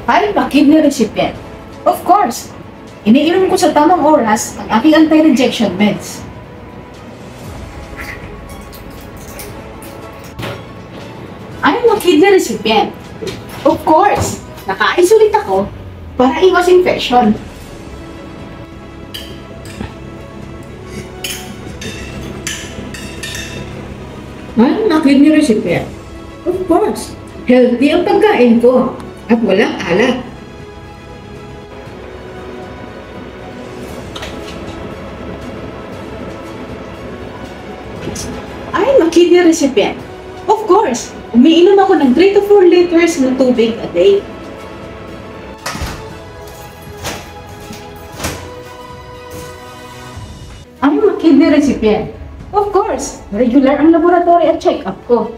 I'm a kidney recipient. Of course, iniinom ko sa tamang oras ang aking anti-rejection meds. I'm a kidney recipient. Of course, naka-isolate ako para iwas infection. I'm a kidney recipient. Of course, healthy ang pagkain ko at walang alat. I'm a kidney recipient. Of course, umiinom ako ng 3 to 4 liters ng tubig a day. I'm a kidney recipient. Of course, regular ang laboratory at check-up ko.